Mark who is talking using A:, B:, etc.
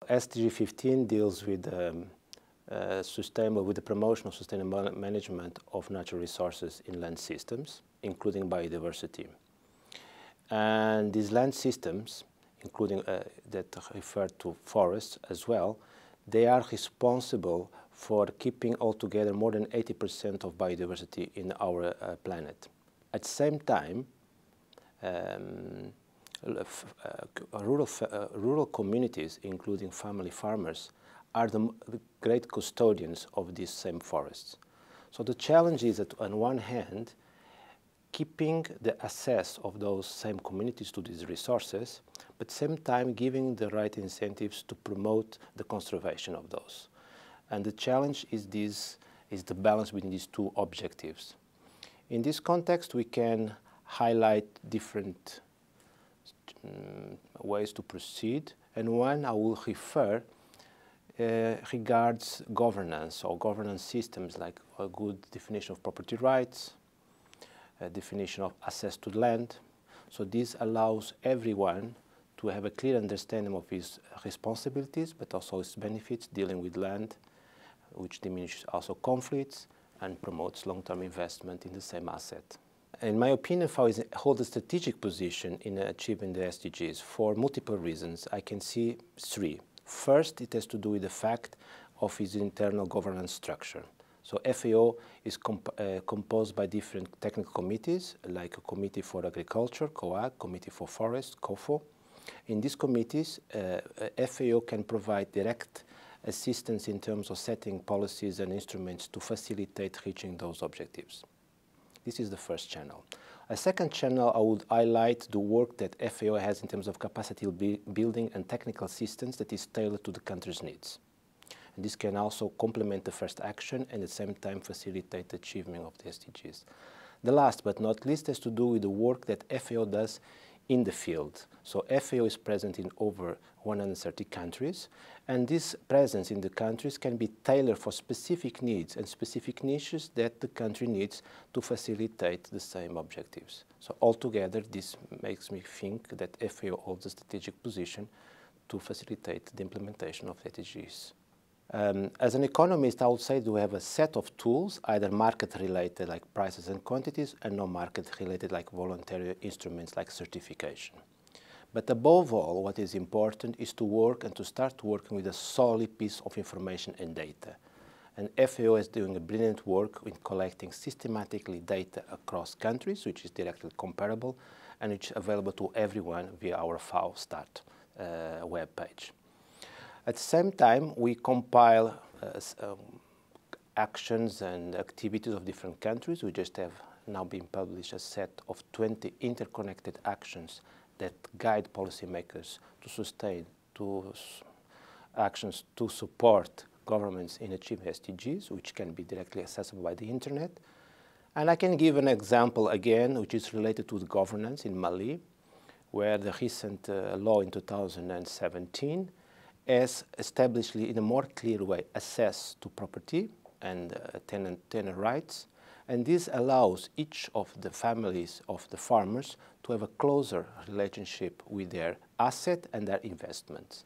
A: SDG 15 deals with the promotion of sustainable management of natural resources in land systems, including biodiversity. And these land systems, including that refer to forests as well, they are responsible for keeping altogether more than 80% of biodiversity in our planet. At the same time, rural communities, including family farmers, are the great custodians of these same forests. So the challenge is that on one hand, keeping the access of those same communities to these resources, but at the same time giving the right incentives to promote the conservation of those. And the challenge is the balance between these two objectives. In this context, we can highlight different ways to proceed, and one I will refer regards governance or governance systems, like a good definition of property rights, a definition of access to land. So this allows everyone to have a clear understanding of his responsibilities, but also his benefits dealing with land, which diminishes also conflicts and promotes long-term investment in the same asset. In my opinion, FAO holds a strategic position in achieving the SDGs for multiple reasons. I can see three. First, it has to do with the fact of its internal governance structure. So FAO is composed by different technical committees, like a Committee for Agriculture, COAG, Committee for Forests, COFO. In these committees, FAO can provide direct assistance in terms of setting policies and instruments to facilitate reaching those objectives. This is the first channel. A second channel, I would highlight the work that FAO has in terms of capacity building and technical assistance that is tailored to the country's needs. And this can also complement the first action and at the same time facilitate the achievement of the SDGs. The last but not least has to do with the work that FAO does in the field. So FAO is present in over 130 countries, and this presence in the countries can be tailored for specific needs and specific niches that the country needs to facilitate the same objectives. So altogether, this makes me think that FAO holds a strategic position to facilitate the implementation of SDGs. As an economist, I would say we have a set of tools, either market-related like prices and quantities, and non-market-related like voluntary instruments like certification. But above all, what is important is to work and to start working with a solid piece of information and data. And FAO is doing a brilliant work in collecting systematically data across countries, which is directly comparable and which is available to everyone via our FAO Start web page. At the same time, we compile actions and activities of different countries. We just have now been published a set of 20 interconnected actions that guide policymakers to sustain actions to support governments in achieving SDGs, which can be directly accessible by the internet. And I can give an example again, which is related to the governance in Mali, where the recent law in 2017 has established in a more clear way access to property and tenant rights. And this allows each of the families of the farmers to have a closer relationship with their asset and their investments.